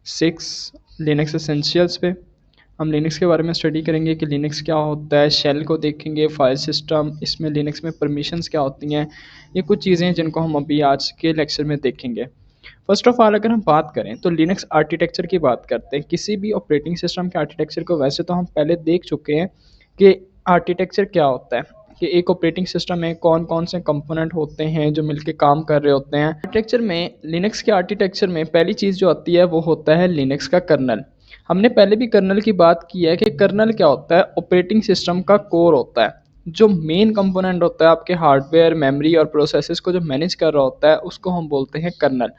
6 Linux essentials पे। हम Linux के बारे में स्टडी करेंगे कि लिनक्स क्या होता है, शेल को देखेंगे, फाइल सिस्टम, इसमें लिनक्स में परमिशंस क्या होती हैं। ये कुछ चीज़ें हैं जिनको हम अभी आज के लेक्चर में देखेंगे। फर्स्ट ऑफ ऑल अगर हम बात करें तो लिनक्स आर्किटेक्चर की बात करते हैं। किसी भी ऑपरेटिंग सिस्टम के आर्किटेक्चर को वैसे तो हम पहले देख चुके हैं कि आर्किटेक्चर क्या होता है, कि एक ऑपरेटिंग सिस्टम में कौन कौन से कंपोनेंट होते हैं जो मिलकर काम कर रहे होते हैं। आर्किटेक्चर में, लिनक्स के आर्किटेक्चर में पहली चीज़ जो आती है वो होता है लिनक्स का कर्नल। हमने पहले भी कर्नल की बात की है कि कर्नल क्या होता है, ऑपरेटिंग सिस्टम का कोर होता है। जो मेन कंपोनेंट होता है आपके हार्डवेयर, मेमोरी और प्रोसेसेस को जो मैनेज कर रहा होता है उसको हम बोलते हैं कर्नल।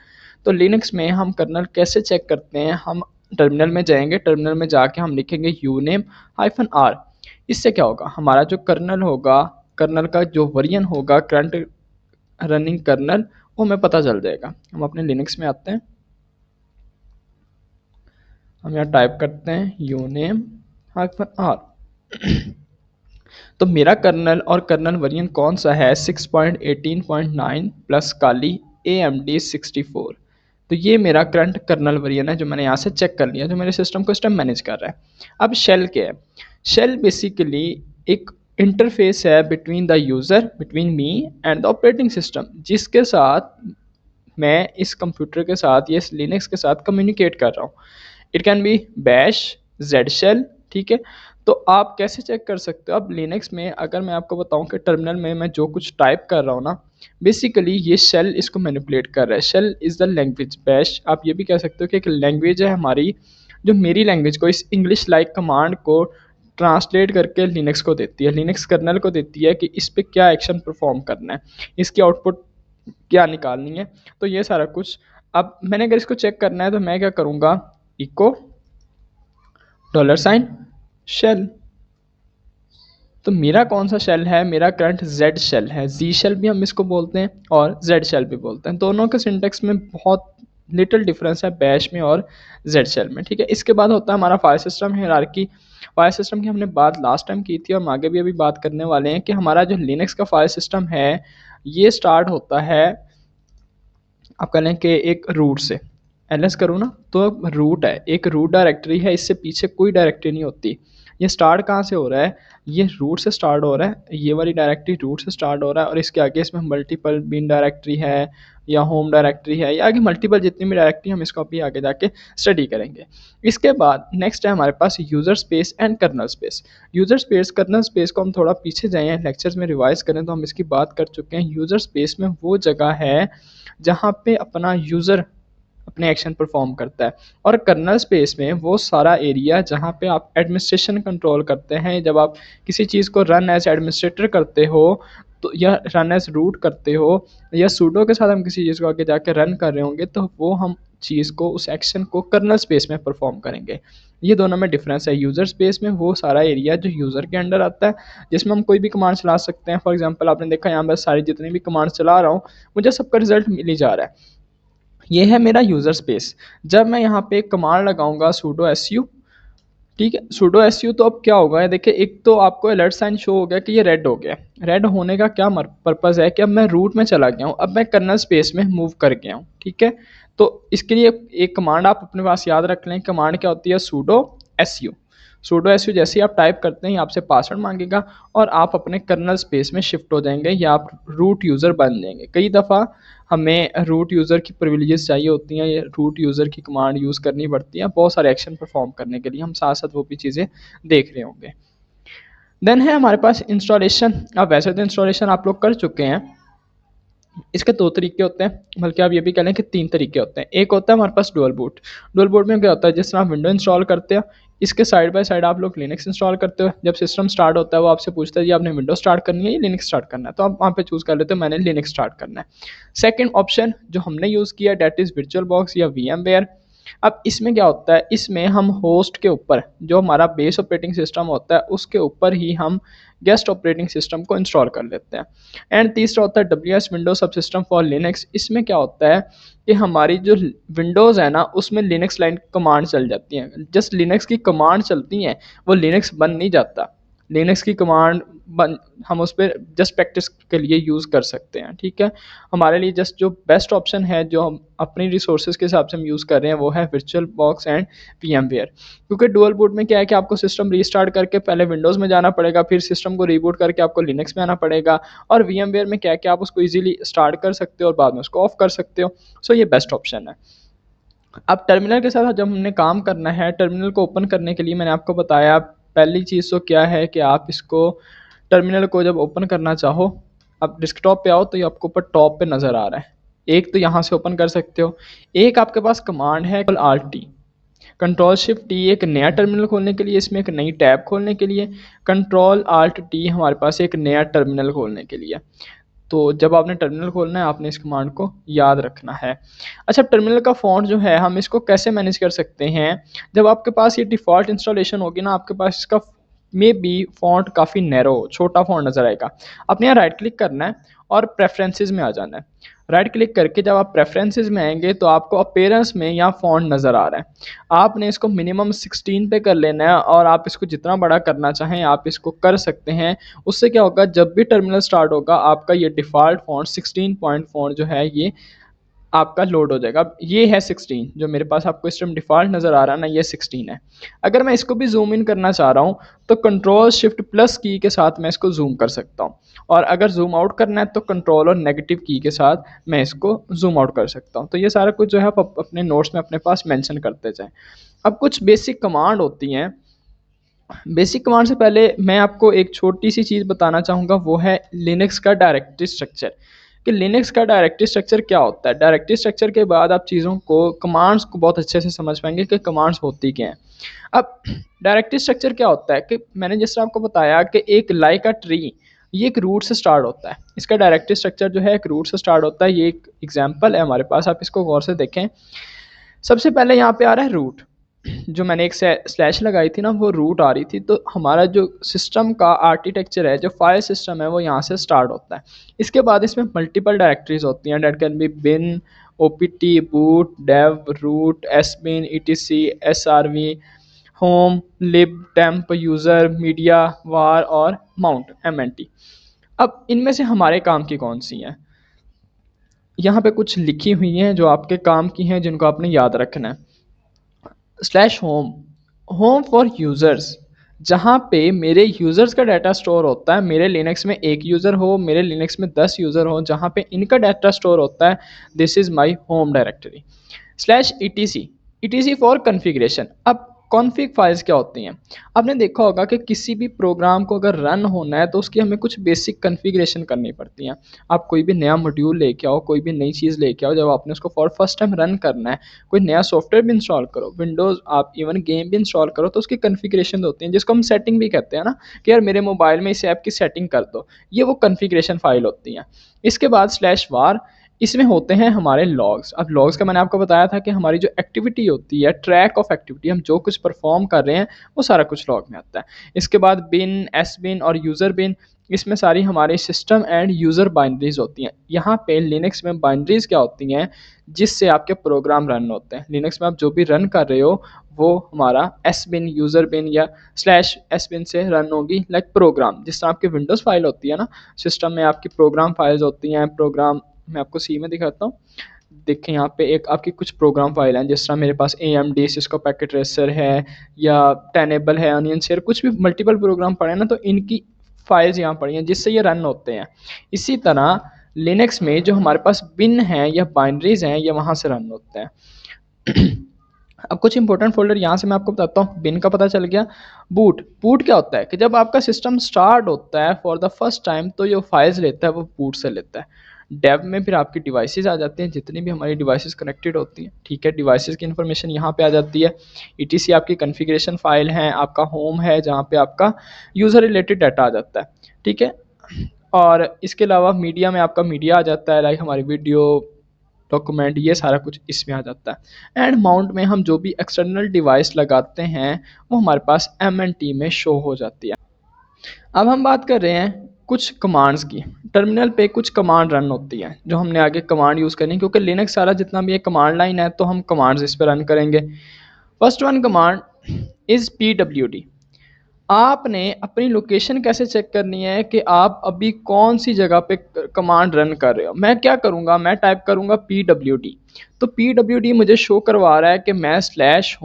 तो लिनक्स में हम कर्नल कैसे चेक करते हैं, हम टर्मिनल में जाएंगे, टर्मिनल में जाके हम लिखेंगे uname-r। इससे क्या होगा, हमारा जो कर्नल होगा, कर्नल का जो वर्जन होगा, करंट रनिंग कर्नल, वो हमें पता चल जाएगा। हम अपने लिनक्स में आते हैं, हम यहाँ टाइप करते हैं uname-r। तो मेरा कर्नल और कर्नल वर्जन कौन सा है, 6.18.9 प्लस काली AMD 64। तो ये मेरा करंट कर्नल वर्जन है जो मैंने यहाँ से चेक कर लिया, जो मेरे सिस्टम को इस टाइम मैनेज कर रहा है। अब शेल क्या है, शेल बेसिकली एक इंटरफेस है between the user, between me and the operating system, जिसके साथ मैं इस कंप्यूटर के साथ या इस लिनक्स के साथ कम्युनिकेट कर रहा हूँ। It can be bash, Z shell, ठीक है। तो आप कैसे चेक कर सकते हो, अब लिनक्स में अगर मैं आपको बताऊं कि टर्मिनल में मैं जो कुछ टाइप कर रहा हूँ ना, बेसिकली ये शेल इसको मैनिपुलेट कर रहा है। Shell is the language, bash आप ये भी कह सकते हो कि एक लैंग्वेज है हमारी, जो मेरी लैंग्वेज को, इस इंग्लिश लाइक कमांड को ट्रांसलेट करके लिनक्स को देती है, लिनक्स कर्नल को देती है कि इस पर क्या एक्शन परफॉर्म करना है, इसकी आउटपुट क्या निकालनी है। तो ये सारा कुछ, अब मैंने अगर इसको चेक करना है तो मैं क्या करूँगा, इको $, शेल। तो मेरा कौन सा शेल है, मेरा करंट जेड शेल है। जी शेल भी हम इसको बोलते हैं और जेड शेल भी बोलते हैं। दोनों के सिंटेक्स में बहुत लिटिल डिफरेंस है, बैश में और जेड शेल में, ठीक है। इसके बाद होता है हमारा file system hierarchy. File system की हमने बात लास्ट टाइम की थी और हम आगे भी अभी बात करने वाले हैं कि हमारा जो लिनक्स का फाइल सिस्टम है ये स्टार्ट होता है, आप कह लें कि एक रूट से। एलएस करूँ ना तो रूट है, एक रूट डायरेक्टरी है, इससे पीछे कोई डायरेक्टरी नहीं होती। ये स्टार्ट कहाँ से हो रहा है, ये रूट से स्टार्ट हो रहा है, ये वाली डायरेक्टरी रूट से स्टार्ट हो रहा है और इसके आगे इसमें मल्टीपल बिन डायरेक्टरी है या होम डायरेक्टरी है या आगे मल्टीपल जितनी भी डायरेक्टरी, हम इसको अभी आगे जाके स्टडी करेंगे। इसके बाद नेक्स्ट है हमारे पास user space and kernel space. User space, kernel space को हम थोड़ा पीछे जाएँ लेक्चर्स में रिवाइज करें तो हम इसकी बात कर चुके हैं। यूज़र स्पेस में वो जगह है जहाँ पे अपना यूज़र अपने एक्शन परफॉर्म करता है, और कर्नल स्पेस में वो सारा एरिया जहाँ पे आप एडमिनिस्ट्रेशन कंट्रोल करते हैं। जब आप किसी चीज़ को रन एज एडमिनिस्ट्रेटर करते हो तो, या रन एज रूट करते हो, या सूडो के साथ हम किसी चीज़ को आगे जाके रन कर रहे होंगे, तो वो हम चीज़ को, उस एक्शन को कर्नल स्पेस में परफॉर्म करेंगे। ये दोनों में डिफरेंस है। यूज़र स्पेस में वो सारा एरिया जो यूज़र के अंडर आता है, जिसमें हम कोई भी कमांड चला सकते हैं। फॉर एग्जांपल आपने देखा यहाँ पर सारी जितनी भी कमांड चला रहा हूँ मुझे सबका रिजल्ट मिल ही जा रहा है। ये है मेरा यूज़र स्पेस। जब मैं यहाँ पे एक कमांड लगाऊंगा sudo su, ठीक है, sudo su, तो अब क्या होगा, ये देखिए, एक तो आपको अलर्ट साइन शो हो गया कि ये रेड हो गया। रेड होने का क्या पर्पज़ है कि अब मैं रूट में चला गया हूँ, अब मैं कर्नल स्पेस में मूव कर गया हूँ, ठीक है। तो इसके लिए एक कमांड आप अपने पास याद रख लें। कमांड क्या होती है, sudo su। sudo su जैसे ही आप टाइप करते हैं आपसे पासवर्ड मांगेगा और आप अपने कर्नल स्पेस में शिफ्ट हो जाएंगे या आप रूट यूज़र बन जाएंगे। कई दफ़ा हमें रूट यूज़र की प्रिविलेजेस चाहिए होती हैं, या रूट यूज़र की कमांड यूज़ करनी पड़ती है बहुत सारे एक्शन परफॉर्म करने के लिए। हम साथ साथ वो भी चीज़ें देख रहे होंगे। देन है हमारे पास इंस्टॉलेशन। अब वैसे तो इंस्टॉलेशन आप लोग कर चुके हैं। इसके दो तरीके होते हैं, बल्कि आप ये भी कह लें कि 3 तरीके होते हैं। एक होता है हमारे पास डुअल बूट। डुअल बूट में क्या होता है, जिस तरह आप विंडो इंस्टॉल करते हो, इसके साइड बाय साइड आप लोग लिनक्स इंस्टॉल करते हो। जब सिस्टम स्टार्ट होता है वो आपसे पूछता है जी आपने विंडो स्टार्ट करनी है या लिनक्स स्टार्ट करना है, तो आप वहाँ पे चूज़ कर लेते हो मैंने लिनक्स स्टार्ट करना है। सेकंड ऑप्शन जो हमने यूज़ किया डेट इज़ वर्चुअल बॉक्स या VMware। अब इसमें क्या होता है, इसमें हम होस्ट के ऊपर, जो हमारा बेस ऑपरेटिंग सिस्टम होता है उसके ऊपर ही हम गेस्ट ऑपरेटिंग सिस्टम को इंस्टॉल कर लेते हैं। एंड तीसरा होता है WS विंडो सब सिस्टम फॉर लिनक्स। इसमें क्या होता है कि हमारी जो विंडोज़ है ना उसमें लिनक्स लाइन कमांड चल जाती हैं, जस्ट लिनक्स की कमांड चलती हैं, वो लिनक्स बन नहीं जाता। लिनक्स की कमांड हम उस पर जस्ट प्रैक्टिस के लिए यूज़ कर सकते हैं, ठीक है। हमारे लिए जस्ट जो बेस्ट ऑप्शन है जो हम अपनी रिसोर्सेज के हिसाब से हम यूज़ कर रहे हैं वो है वर्चुअल बॉक्स एंड VMware। क्योंकि डुअल बूट में क्या है कि आपको सिस्टम रीस्टार्ट करके पहले विंडोज़ में जाना पड़ेगा, फिर सिस्टम को रीबूट करके आपको लिनक्स में आना पड़ेगा, और VMware में क्या है कि आप उसको ईजिली स्टार्ट कर सकते हो और बाद में उसको ऑफ कर सकते हो। सो ये बेस्ट ऑप्शन है। अब टर्मिनल के साथ जब हमने काम करना है, टर्मिनल को ओपन करने के लिए मैंने आपको बताया पहली चीज़ तो क्या है कि आप इसको टर्मिनल को जब ओपन करना चाहो, आप डेस्कटॉप पे आओ तो ये आपको ऊपर टॉप पे नज़र आ रहा है। एक तो यहाँ से ओपन कर सकते हो, एक आपके पास कमांड है Alt+T, Ctrl+Shift+T एक नया टर्मिनल खोलने के लिए, इसमें एक नई टैब खोलने के लिए, Ctrl+Alt+T हमारे पास एक नया टर्मिनल खोलने के लिए। तो जब आपने टर्मिनल खोलना है आपने इस कमांड को याद रखना है। अच्छा, टर्मिनल का फ़ॉन्ट जो है हम इसको कैसे मैनेज कर सकते हैं? जब आपके पास ये डिफ़ॉल्ट इंस्टॉलेशन होगी ना, आपके पास इसका मे बी फ़ॉन्ट काफ़ी नैरो छोटा फ़ॉन्ट नज़र आएगा। आपने यहाँ राइट क्लिक करना है और प्रेफरेंसेस में आ जाना है। राइट क्लिक करके जब आप प्रेफरेंसेस में आएंगे तो आपको अपीयरेंस में यहाँ फ़ॉन्ट नज़र आ रहा है। आपने इसको मिनिमम 16 पे कर लेना है और आप इसको जितना बड़ा करना चाहें आप इसको कर सकते हैं। उससे क्या होगा, जब भी टर्मिनल स्टार्ट होगा आपका ये डिफ़ॉल्ट फ़ॉन्ट 16 पॉइंट फ़ॉन्ट जो है ये आपका लोड हो जाएगा। अब ये है 16 जो मेरे पास आपको इस टाइम डिफ़ॉल्ट नज़र आ रहा है ना, ये 16 है। अगर मैं इसको भी जूम इन करना चाह रहा हूँ तो Ctrl+Shift++ की के साथ मैं इसको जूम कर सकता हूँ, और अगर जूम आउट करना है तो कंट्रोल और नेगेटिव की के साथ मैं इसको जूम आउट कर सकता हूँ। तो ये सारा कुछ जो है आप अपने नोट्स में अपने पास मेंशन करते जाएं। अब कुछ बेसिक कमांड होती हैं। बेसिक कमांड से पहले मैं आपको एक छोटी सी चीज़ बताना चाहूँगा, वो है लिनक्स का डायरेक्टरी स्ट्रक्चर। कि लिनक्स का डायरेक्टरी स्ट्रक्चर क्या होता है। डायरेक्टरी स्ट्रक्चर के बाद आप चीज़ों को, कमांड्स को बहुत अच्छे से समझ पाएंगे कि कमांड्स होती क्या हैं। अब डायरेक्टरी स्ट्रक्चर क्या होता है कि मैंने जिस तरह आपको बताया कि एक लाइक अ ट्री, ये एक रूट से स्टार्ट होता है। इसका डायरेक्टरी स्ट्रक्चर जो है एक रूट से स्टार्ट होता है। ये एक एग्जाम्पल है हमारे पास, आप इसको गौर से देखें। सबसे पहले यहाँ पे आ रहा है रूट, जो मैंने एक स्लैश लगाई थी ना, वो रूट आ रही थी। तो हमारा जो सिस्टम का आर्किटेक्चर है, जो फाइल सिस्टम है, वो यहाँ से स्टार्ट होता है। इसके बाद इसमें मल्टीपल डायरेक्टरीज होती हैं, that can be bin, opt, boot, dev, root, sbin, etc, srv, home, lib, temp, user, media, var और माउंट, mnt। अब इनमें से हमारे काम की कौन सी हैं? यहाँ पे कुछ लिखी हुई हैं जो आपके काम की हैं, जिनको आपने याद रखना है। Slash home, home for users, जहाँ पे मेरे यूज़र्स का डाटा स्टोर होता है। मेरे लिनक्स में एक यूज़र हो, मेरे लिनक्स में 10 यूज़र हो, जहाँ पे इनका डाटा स्टोर होता है, this is my home directory. Slash E T C for configuration. अब कॉन्फ़िग फाइल्स क्या होती हैं? आपने देखा होगा कि किसी भी प्रोग्राम को अगर रन होना है तो उसकी हमें कुछ बेसिक कन्फिग्रेशन करनी पड़ती हैं। आप कोई भी नया मॉड्यूल लेके आओ, कोई भी नई चीज़ लेके आओ, जब आपने उसको फॉर फर्स्ट टाइम रन करना है, कोई नया सॉफ्टवेयर भी इंस्टॉल करो, विंडोज़ आप इवन गेम भी इंस्टॉल करो, तो उसकी कन्फिग्रेशन होती हैं, जिसको हम सेटिंग भी कहते हैं ना, कि यार मेरे मोबाइल में इस ऐप की सेटिंग कर दो। ये वो कन्फिग्रेशन फाइल होती हैं। इसके बाद स्लैश वार, इसमें होते हैं हमारे लॉग्स। अब लॉग्स का मैंने आपको बताया था कि हमारी जो एक्टिविटी होती है, ट्रैक ऑफ एक्टिविटी, हम जो कुछ परफॉर्म कर रहे हैं वो सारा कुछ लॉग में आता है। इसके बाद बिन, एस बिन और यूज़र बिन, इसमें सारी हमारे सिस्टम एंड यूज़र बाइनरीज होती हैं। यहाँ पे लिनक्स में बाइनरीज क्या होती हैं, जिससे आपके प्रोग्राम रन होते हैं। लिनक्स में आप जो भी रन कर रहे हो वो हमारा एस बिन, यूज़र बिन या स्लैश एस बिन से रन होगी, लाइक प्रोग्राम। जिस तरह आपकी विंडोज़ फाइल होती है ना, सिस्टम में आपकी प्रोग्राम फाइल्स होती हैं। प्रोग्राम मैं आपको सी में दिखाता हूँ। देखें यहाँ पे एक आपकी कुछ प्रोग्राम फाइल हैं, जिस तरह मेरे पास AMD सिस्को पैकेट रेसर है, या टेनेबल है, अनियन शेयर, कुछ भी मल्टीपल प्रोग्राम पड़े हैं ना, तो इनकी फाइल्स यहाँ पड़ी हैं जिससे ये रन होते हैं। इसी तरह लिनक्स में जो हमारे पास बिन है या बाइनरीज हैं, ये वहाँ से रन होते हैं। अब कुछ इंपॉर्टेंट फोल्डर यहाँ से मैं आपको बताता हूँ। बिन का पता चल गया। बूट, बूट क्या होता है कि जब आपका सिस्टम स्टार्ट होता है फॉर द फर्स्ट टाइम, तो जो फाइल्स लेता है वो बूट से लेता है। डेव में फिर आपकी डिवाइसेस आ जाते हैं, जितनी भी हमारी डिवाइसेस कनेक्टेड होती हैं, ठीक है। डिवाइसेस की इन्फॉर्मेशन यहाँ पे आ जाती है। ETC आपकी कॉन्फ़िगरेशन फाइल है, आपका होम है जहाँ पे आपका यूज़र रिलेटेड डाटा आ जाता है, ठीक है। और इसके अलावा मीडिया में आपका मीडिया आ जाता है, लाइक हमारी वीडियो, डॉक्यूमेंट, ये सारा कुछ इसमें आ जाता है। एंड माउंट में हम जो भी एक्सटर्नल डिवाइस लगाते हैं वो हमारे पास MNT में शो हो जाती है। अब हम बात कर रहे हैं कुछ कमांड्स की। टर्मिनल पे कुछ कमांड रन होती है जो हमने आगे कमांड यूज़ करनी है, क्योंकि लिनक्स सारा जितना भी एक कमांड लाइन है तो हम कमांड्स इस पर रन करेंगे। First one command is PWD। आपने अपनी लोकेशन कैसे चेक करनी है कि आप अभी कौन सी जगह पे कमांड रन कर रहे हो। मैं क्या करूँगा, मैं टाइप करूँगा pwd। तो pwd मुझे शो करवा रहा है कि मैं स्लैश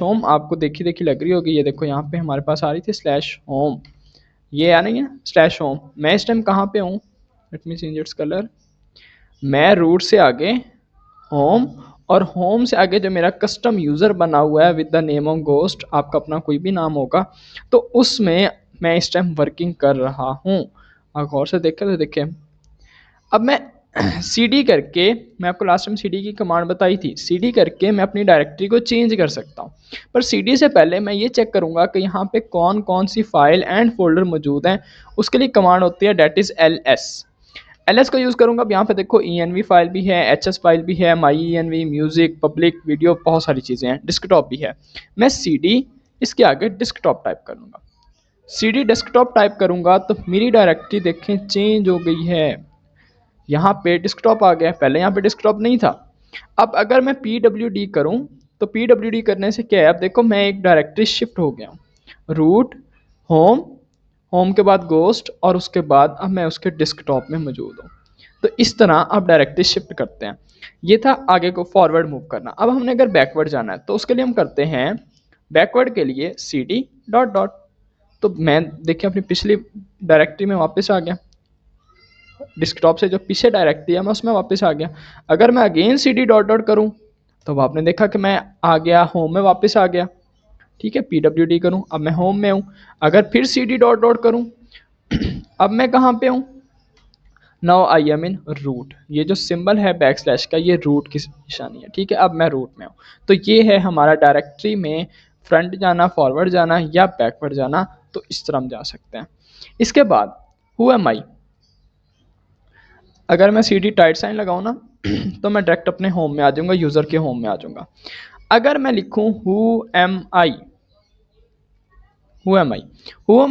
होम आपको देखी देखी लग रही होगी, ये देखो यहाँ पे हमारे पास आ रही थी स्लैश होम, ये आ नहीं है स्लैश होम। मैं इस टाइम कहाँ पे हूँ, let me change its colour. मैं रूट से आगे होम, और होम से आगे जो मेरा कस्टम यूज़र बना हुआ है with the name of ghost, आपका अपना कोई भी नाम होगा, तो उसमें मैं इस टाइम वर्किंग कर रहा हूँ। आप गौर से देखें तो देखें, अब मैं cd करके, मैं आपको लास्ट टाइम cd की कमांड बताई थी, cd करके मैं अपनी डायरेक्टरी को चेंज कर सकता हूँ। पर cd से पहले मैं ये चेक करूँगा कि यहाँ पे कौन कौन सी फाइल एंड फोल्डर मौजूद हैं। उसके लिए कमांड होती है डेट इज़ ls को यूज़ करूँगा। अब यहाँ पे देखो env फाइल भी है, hs फाइल भी है, myenv, म्यूज़िक, पब्लिक, वीडियो, बहुत सारी चीज़ें हैं, डिस्कटॉप भी है। मैं cd इसके आगे डिस्कटॉप टाइप करूँगा। cd डेस्कटॉप टाइप करूँगा तो मेरी डायरेक्टरी देखें चेंज हो गई है, यहाँ पे डिस्कटॉप आ गया, पहले यहाँ पे डिस्कटॉप नहीं था। अब अगर मैं pwd करूँ तो pwd करने से क्या है, अब देखो मैं एक डायरेक्टरी शिफ्ट हो गया हूँ, रूट, होम, होम के बाद गोस्ट, और उसके बाद अब मैं उसके डिस्कटॉप में मौजूद हूँ। तो इस तरह आप डायरेक्टरी शिफ्ट करते हैं। ये था आगे को फॉरवर्ड मूव करना। अब हमने अगर बैकवर्ड जाना है तो उसके लिए हम करते हैं, बैकवर्ड के लिए cd डॉट डॉट। तो मैं देखिए अपनी पिछली डायरेक्टरी में वापस आ गया, डिस्कटॉप से जो पीछे डायरेक्टरी है मैं उसमें वापस आ गया। अगर मैं अगेन cd डॉट डॉट करूँ तो आपने देखा कि मैं आ गया होम में वापस आ गया। ठीक है, pwd करूँ, अब मैं होम में हूँ। अगर फिर cd डॉट डॉट करूँ अब मैं कहाँ पे हूँ, now I am in root. ये जो सिंबल है बैक स्लैश का, ये रूट की निशानी है। ठीक है, अब मैं रूट में हूँ। तो ये है हमारा डायरेक्टरी में फ्रंट जाना, फॉरवर्ड जाना या बैकवर्ड जाना। तो इस तरह हम जा सकते हैं। इसके बाद हु एम आई, अगर मैं cd टाइट साइन लगाऊँ ना तो मैं डायरेक्ट अपने होम में आ जाऊँगा, यूज़र के होम में आ जाऊँगा। अगर मैं लिखूँ who am I, who am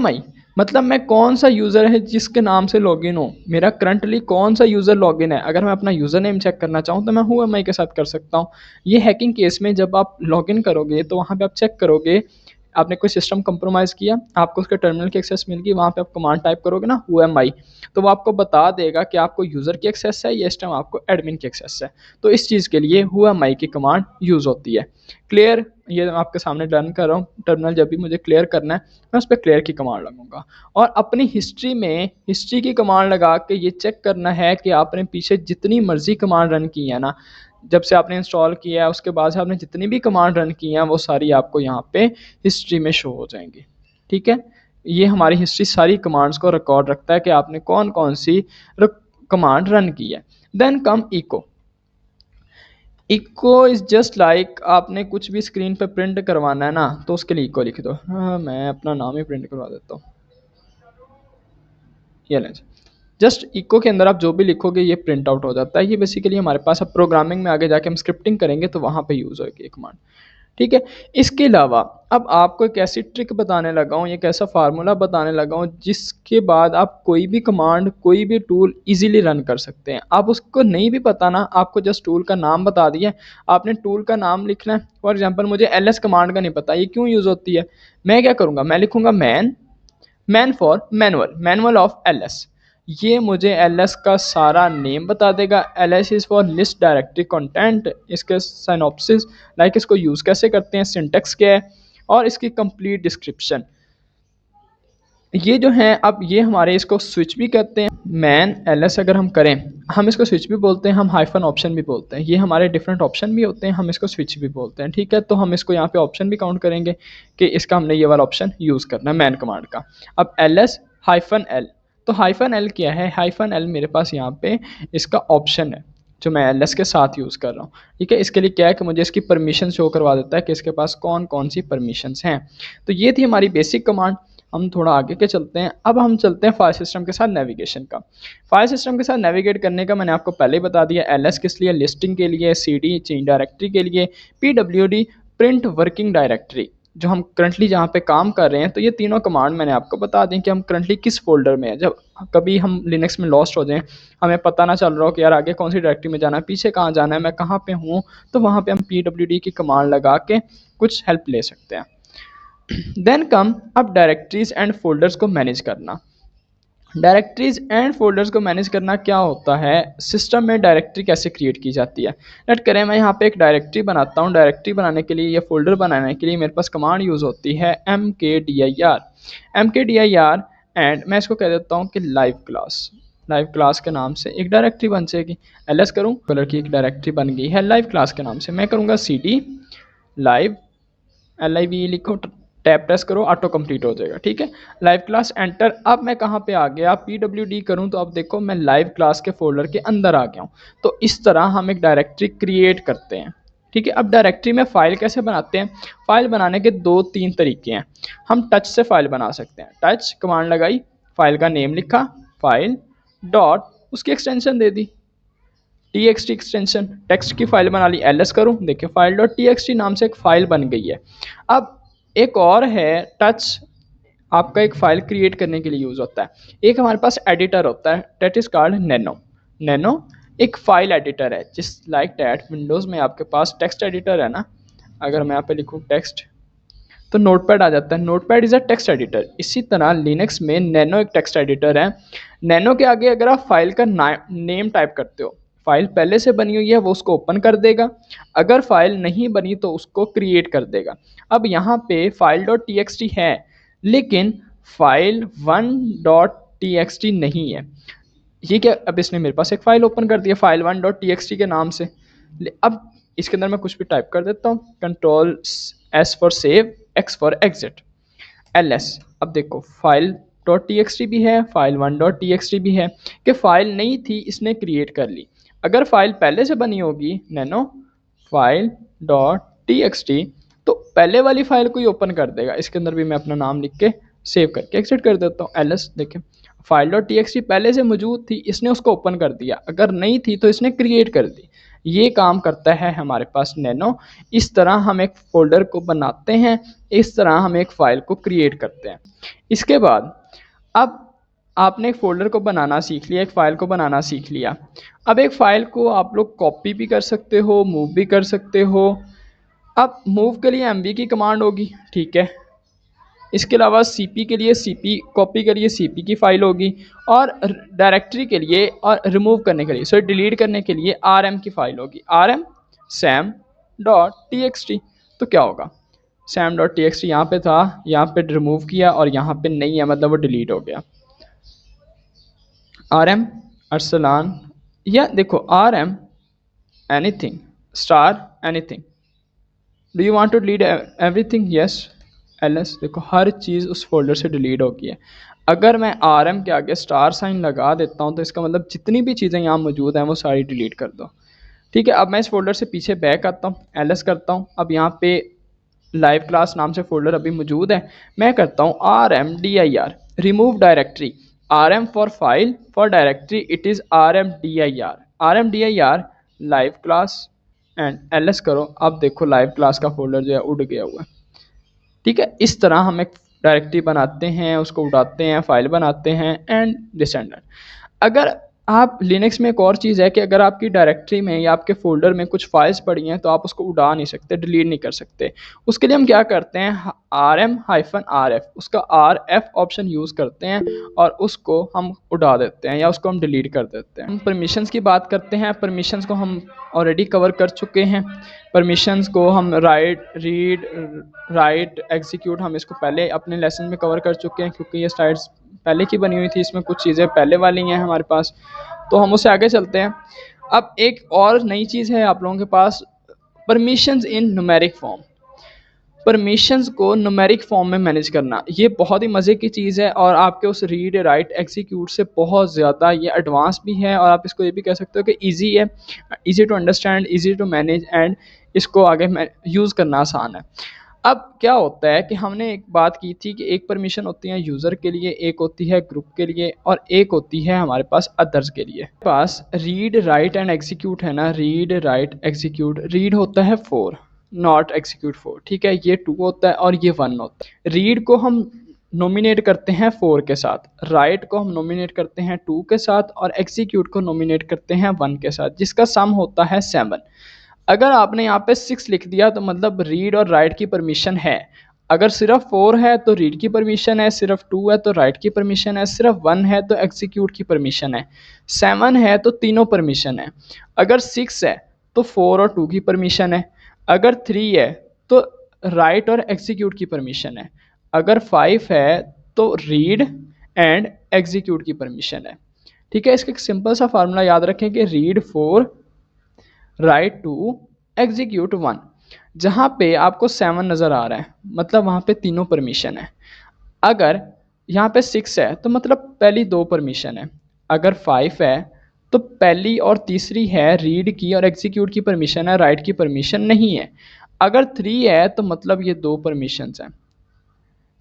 I मतलब मैं कौन सा यूज़र है जिसके नाम से लॉगिन हो, मेरा करंटली कौन सा यूज़र लॉगिन है। अगर मैं अपना यूज़र नेम चेक करना चाहूँ तो मैं हु एम आई के साथ कर सकता हूँ। ये हैकिंग केस में जब आप लॉगिन करोगे तो वहाँ पे आप चेक करोगे आपने कोई सिस्टम कंप्रोमाइज़ किया, आपको उसके टर्मिनल की एक्सेस मिल गई, वहाँ पे आप कमांड टाइप करोगे ना हु एम आई, तो वो आपको बता देगा कि आपको यूज़र की एक्सेस है या इस टाइम आपको एडमिन की एक्सेस है। तो इस चीज़ के लिए हु एम आई की कमांड यूज़ होती है। क्लियर, ये मैं आपके सामने डन कर रहा हूँ। टर्मिनल जब भी मुझे क्लियर करना है मैं उस पर क्लियर की कमांड लगाऊंगा, और अपनी हिस्ट्री में हिस्ट्री की कमांड लगा के ये चेक करना है कि आपने पीछे जितनी मर्जी कमांड रन की है ना, जब से आपने इंस्टॉल किया है उसके बाद से आपने जितनी भी कमांड रन की हैं वो सारी आपको यहाँ पे हिस्ट्री में शो हो जाएंगी। ठीक है, ये हमारी हिस्ट्री सारी कमांड्स को रिकॉर्ड रखता है कि आपने कौन कौन सी कमांड रन की है। Then come echo. Echo is just like आपने कुछ भी स्क्रीन पे प्रिंट करवाना है ना तो उसके लिए इको लिख दो। हाँ, मैं अपना नाम ही प्रिंट करवा देता हूँ, ये लें। जस्ट इको के अंदर आप जो भी लिखोगे ये प्रिंट आउट हो जाता है। ये बेसिकली हमारे पास अब प्रोग्रामिंग में आगे जाके हम स्क्रिप्टिंग करेंगे तो वहाँ पे यूज़ होगी कमांड। ठीक है, इसके अलावा अब आपको एक ऐसी ट्रिक बताने लगा हूँ, एक ऐसा फार्मूला बताने लगा हूँ जिसके बाद आप कोई भी कमांड, कोई भी टूल इजीली रन कर सकते हैं। आप उसको नहीं भी पता ना, आपको जस्ट टूल का नाम बता दिया, आपने टूल का नाम लिखना है। फॉर एग्जांपल मुझे ls कमांड का नहीं पता ये क्यों यूज़ होती है, मैं क्या करूँगा, मैं लिखूँगा man for manual of ls। ये मुझे ls का सारा नेम बता देगा। ls is for list directory content, इसके साइनॉप्सिस लाइक इसको यूज़ कैसे करते हैं, सिंटेक्स क्या है, और इसकी कंप्लीट डिस्क्रिप्शन। ये जो है अब ये हमारे इसको स्विच भी कहते हैं। मैन ls अगर हम करें, हम इसको स्विच भी बोलते हैं, हम हाइफन ऑप्शन भी बोलते हैं। ये हमारे डिफरेंट ऑप्शन भी होते हैं, हम इसको स्विच भी बोलते हैं। ठीक है, तो हम इसको यहाँ पे ऑप्शन भी काउंट करेंगे कि इसका हमने ये वाला ऑप्शन यूज़ करना है मैन कमांड का। अब ls हाइफन एल, तो हाइफन एल क्या है, हाइफन एल मेरे पास यहाँ पे इसका ऑप्शन है जो मैं ls के साथ यूज़ कर रहा हूँ। ठीक है, इसके लिए क्या है कि मुझे इसकी परमिशन शो करवा देता है कि इसके पास कौन कौन सी परमिशंस हैं। तो ये थी हमारी बेसिक कमांड। हम थोड़ा आगे के चलते हैं। अब हम चलते हैं फाइल सिस्टम के साथ नेविगेशन का। फाइल सिस्टम के साथ नेविगेट करने का मैंने आपको पहले ही बता दिया। ls किस लिए, लिस्टिंग के लिए, cd चेंज डायरेक्टरी के लिए, pwd प्रिंट वर्किंग डायरेक्टरी जो हम करंटली जहाँ पे काम कर रहे हैं। तो ये तीनों कमांड मैंने आपको बता दें कि हम करंटली किस फोल्डर में है। जब कभी हम लिनक्स में लॉस्ट हो जाएं, हमें पता ना चल रहा हो कि यार आगे कौन सी डायरेक्टरी में जाना है, पीछे कहाँ जाना है, मैं कहाँ पे हूँ, तो वहाँ पे हम pwd की कमांड लगा के कुछ हेल्प ले सकते हैं। देन कम अब डायरेक्टरीज एंड फोल्डर्स को मैनेज करना। डायरेक्टरीज एंड फोल्डर्स को मैनेज करना क्या होता है, सिस्टम में डायरेक्टरी कैसे क्रिएट की जाती है। लेट करें मैं यहाँ पे एक डायरेक्टरी बनाता हूँ। डायरेक्टरी बनाने के लिए या फोल्डर बनाने के लिए मेरे पास कमांड यूज़ होती है mkdir। mkdir एंड मैं इसको कह देता हूँ कि लाइव क्लास। लाइव क्लास के नाम से एक डायरेक्टरी बन जाएगी। ls करूँ, कलर की एक डायरेक्टरी बन गई है लाइव क्लास के नाम से। मैं करूँगा cd लाइव, LIV लिखो, टैब प्रेस करो, ऑटो कंप्लीट हो जाएगा। ठीक है, लाइव क्लास एंटर। अब मैं कहाँ पे आ गया, PWD करूँ तो अब देखो मैं लाइव क्लास के फोल्डर के अंदर आ गया हूँ। तो इस तरह हम एक डायरेक्टरी क्रिएट करते हैं। ठीक है, अब डायरेक्टरी में फाइल कैसे बनाते हैं। फाइल बनाने के 2-3 तरीके हैं। हम टच से फाइल बना सकते हैं। टच कमांड लगाई, फाइल का नेम लिखा, फाइल डॉट, उसकी एक्सटेंशन दे दी txt एक्सटेंशन, टेक्स्ट की फाइल बना ली। ls करूँ, देखिए फाइल डॉट txt नाम से एक फाइल बन गई है। अब एक और है टच, आपका एक फाइल क्रिएट करने के लिए यूज़ होता है। एक हमारे पास एडिटर होता है, that is called nano. Nano एक फाइल एडिटर है, जिस लाइक डैट विंडोज़ में आपके पास टेक्स्ट एडिटर है ना। अगर मैं यहाँ पे लिखूँ टेक्स्ट तो नोटपैड आ जाता है। Notepad is a text editor. इसी तरह लिनक्स में नैनो एक टेक्स्ट एडिटर है। नैनो के आगे अगर आप फाइल का नेम टाइप करते हो, फाइल पहले से बनी हुई है वो उसको ओपन कर देगा, अगर फाइल नहीं बनी तो उसको क्रिएट कर देगा। अब यहाँ पे फाइल डॉट टी है लेकिन फाइल 1.txt नहीं है। ये क्या, अब इसने मेरे पास एक फाइल ओपन कर दिया फाइल 1.txt के नाम से। अब इसके अंदर मैं कुछ भी टाइप कर देता हूँ, control S for save, X for exit, ls। अब देखो फाइल डॉट टी भी है, फाइल 1.txt भी है, कि फाइल नहीं थी इसने क्रिएट कर ली। अगर फाइल पहले से बनी होगी नैनो फाइल डॉट टी तो पहले वाली फाइल को ही ओपन कर देगा। इसके अंदर भी मैं अपना नाम लिख के सेव करके एग्जिट कर देता हूँ। ls देखें, फाइल डॉट टी पहले से मौजूद थी, इसने उसको ओपन कर दिया, अगर नहीं थी तो इसने क्रिएट कर दी। ये काम करता है हमारे पास नैनो। इस तरह हम एक फोल्डर को बनाते हैं, इस तरह हम एक फ़ाइल को क्रिएट करते हैं। इसके बाद अब आपने एक फ़ोल्डर को बनाना सीख लिया, एक फ़ाइल को बनाना सीख लिया। अब एक फ़ाइल को आप लोग कॉपी भी कर सकते हो, मूव भी कर सकते हो। अब मूव के लिए MV की कमांड होगी, ठीक है। इसके अलावा CP के लिए CP, कॉपी के लिए CP की फ़ाइल होगी, और डायरेक्टरी के लिए और रिमूव करने के लिए, डिलीट करने के लिए RM की फ़ाइल होगी, RM sam.txt। तो क्या होगा, sam.txt यहाँ पे था, यहाँ पे रिमूव किया और यहाँ पे नहीं है, मतलब वो डिलीट हो गया। RM अरसलान, या देखो RM anything star anything, do you want to delete everything, yes. ls देखो हर चीज़ उस फोल्डर से डिलीट हो गई है। अगर मैं RM के आगे स्टार साइन लगा देता हूँ तो इसका मतलब जितनी भी चीज़ें यहाँ मौजूद हैं वो सारी डिलीट कर दो। ठीक है, अब मैं इस फोल्डर से पीछे बैक आता हूँ, ls करता हूँ। अब यहाँ पे लाइव क्लास नाम से फोल्डर अभी मौजूद है। मैं करता हूँ RMDIR, remove directory. RM for file, for directory it is RMDIR। RMDIR live class and ls करो। अब देखो लाइव क्लास का फोल्डर जो है उड़ गया हुआ है। ठीक है, इस तरह हम एक डायरेक्टरी बनाते हैं, उसको उड़ाते हैं, फाइल बनाते हैं एंड दिस एंड दैट। अगर आप लिनक्स में एक और चीज़ है कि अगर आपकी डायरेक्टरी में या आपके फोल्डर में कुछ फाइल्स पड़ी हैं तो आप उसको उड़ा नहीं सकते, डिलीट नहीं कर सकते। उसके लिए हम क्या करते हैं, RM-RF, उसका RF ऑप्शन यूज़ करते हैं और उसको हम उड़ा देते हैं या उसको हम डिलीट कर देते हैं। हम परमिशंस की बात करते हैं। परमिशंस को हम ऑलरेडी कवर कर चुके हैं। परमिशंस को हम राइट, रीड, राइट, एग्जीक्यूट, हम इसको पहले अपने लेसन में कवर कर चुके हैं, क्योंकि ये स्लाइड्स पहले की बनी हुई थी, इसमें कुछ चीज़ें पहले वाली हैं हमारे पास, तो हम उससे आगे चलते हैं। अब एक और नई चीज़ है आप लोगों के पास, परमिशंस इन न्यूमेरिक फॉर्म। परमिशंस को न्यूमेरिक फॉर्म में मैनेज करना, ये बहुत ही मज़े की चीज़ है और आपके उस रीड, राइट, एग्जीक्यूट से बहुत ज़्यादा ये एडवांस भी है, और आप इसको ये भी कह सकते हो कि ईजी है, easy to understand, easy to manage, and इसको आगे यूज़ करना आसान है। अब क्या होता है कि हमने एक बात की थी कि एक परमिशन होती है यूज़र के लिए, एक होती है ग्रुप के लिए, और एक होती है हमारे पास अदर्स के लिए। पास रीड, राइट एंड एग्जीक्यूट है ना, रीड, राइट, एग्जीक्यूट। रीड होता है 4, नॉट एग्जीक्यूट 4, ठीक है, ये 2 होता है और ये 1 होता है। रीड को हम नोमिनेट करते हैं 4 के साथ, राइट को हम नोमिनेट करते हैं 2 के साथ, और एग्जीक्यूट को नोमिनेट करते हैं 1 के साथ, जिसका सम होता है 7। अगर आपने यहाँ पे 6 लिख दिया तो मतलब रीड और राइट की परमिशन है, अगर सिर्फ 4 है तो रीड की परमिशन है, सिर्फ 2 है तो राइट की परमिशन है, सिर्फ 1 है तो एग्जीक्यूट की परमिशन है, 7 है तो तीनों परमिशन है, अगर 6 है तो 4 और 2 की परमिशन है, अगर 3 है तो राइट और एग्जीक्यूट की परमिशन है, अगर 5 है तो रीड एंड एग्जीक्यूट की परमिशन है। ठीक है, इसका एक सिंपल सा फार्मूला याद रखें कि रीड 4, राइट 2, एग्जीक्यूट 1। जहाँ पे आपको 7 नज़र आ रहा है मतलब वहाँ पे तीनों परमिशन है, अगर यहाँ पे 6 है तो मतलब पहली 2 परमिशन है, अगर 5 है तो पहली और तीसरी है रीड की और एग्जीक्यूट की परमिशन है, राइट की परमिशन नहीं है, अगर 3 है तो मतलब ये 2 परमिशंस हैं।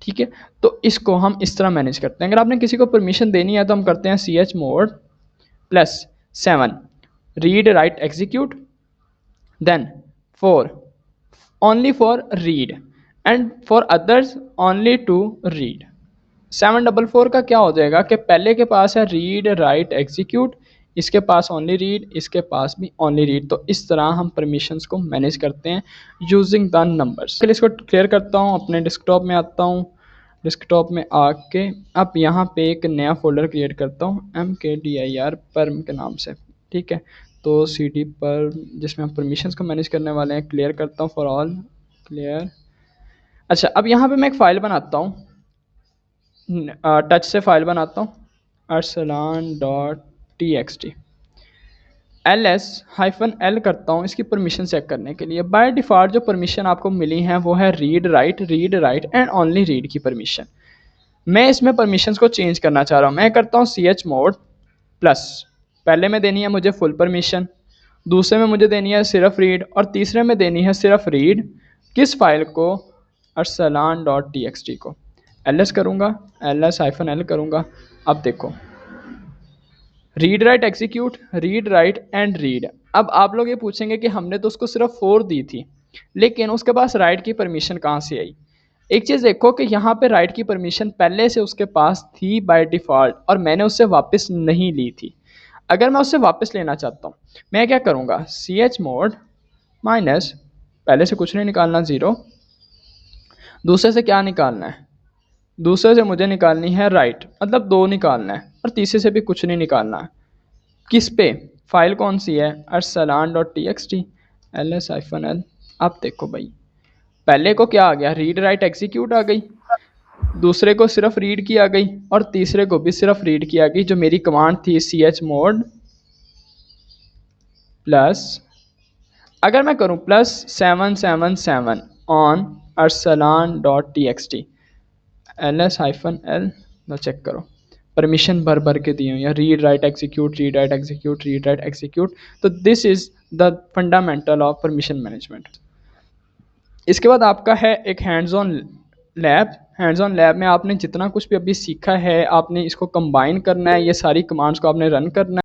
ठीक है, तो इसको हम इस तरह मैनेज करते हैं। अगर आपने किसी को परमिशन देनी है तो हम करते हैं chmod +7 read write execute, then 4 only for read and for others only to read। 744 का क्या हो जाएगा कि पहले के पास है रीड राइट एग्जीक्यूट, इसके पास ओनली रीड, इसके पास भी ओनली रीड। तो इस तरह हम परमिशंस को मैनेज करते हैं यूजिंग द नंबर्स। चलिए इसको क्लियर करता हूँ, अपने डेस्कटॉप में आता हूँ, डेस्कटॉप में आके अब यहाँ पे एक नया फोल्डर क्रिएट करता हूँ mkdir परम के नाम से। ठीक है, तो cd पर जिसमें हम परमिशंस को मैनेज करने वाले हैं, क्लियर करता हूँ फॉर ऑल, क्लियर। अच्छा, अब यहाँ पे मैं एक फ़ाइल बनाता हूँ, टच से फाइल बनाता हूँ arsalan.txt, ls-l करता हूँ इसकी परमिशन चेक करने के लिए। बाय डिफ़ॉल्ट जो परमिशन आपको मिली हैं वो है read right and only read की परमिशन। मैं इसमें परमिशंस को चेंज करना चाह रहा हूँ, मैं करता हूँ chmod प्लस, पहले में देनी है मुझे फुल परमिशन, दूसरे में मुझे देनी है सिर्फ रीड और तीसरे में देनी है सिर्फ रीड। किस फाइल को? arsalan.txt को। ls करूँगा, ls-l करूँगा। अब देखो read write execute, read right and read. अब आप लोग ये पूछेंगे कि हमने तो उसको सिर्फ 4 दी थी लेकिन उसके पास राइट की परमिशन कहाँ से आई? एक चीज़ देखो कि यहाँ पे राइट की परमिशन पहले से उसके पास थी बाय डिफ़ॉल्ट और मैंने उससे वापस नहीं ली थी। अगर मैं उससे वापस लेना चाहता हूँ मैं क्या करूँगा, chmod माइनस, पहले से कुछ नहीं निकालना, 0, दूसरे से क्या निकालना है, दूसरे से मुझे निकालनी है राइट, मतलब 2 निकालना है, और तीसरे से भी कुछ नहीं निकालना है। किस पे? फाइल कौन सी है? arsalan.txt, ls-l। अब देखो भाई, पहले को क्या आ गया, रीड राइट एग्जीक्यूट आ गई, दूसरे को सिर्फ रीड की आ गई और तीसरे को भी सिर्फ रीड की आ गई। जो मेरी कमांड थी chmod प्लस, अगर मैं करूं +777 ऑन arsalan.txt, ls-l, लो चेक करो, परमिशन भर भर के दी हुई है, read write execute, read write execute, read write execute. तो this is the fundamental of permission management. इसके बाद आपका है एक hands on lab. Hands on lab में आपने जितना कुछ भी अभी सीखा है आपने इसको कंबाइन करना है, ये सारी कमांड्स को आपने रन करना है।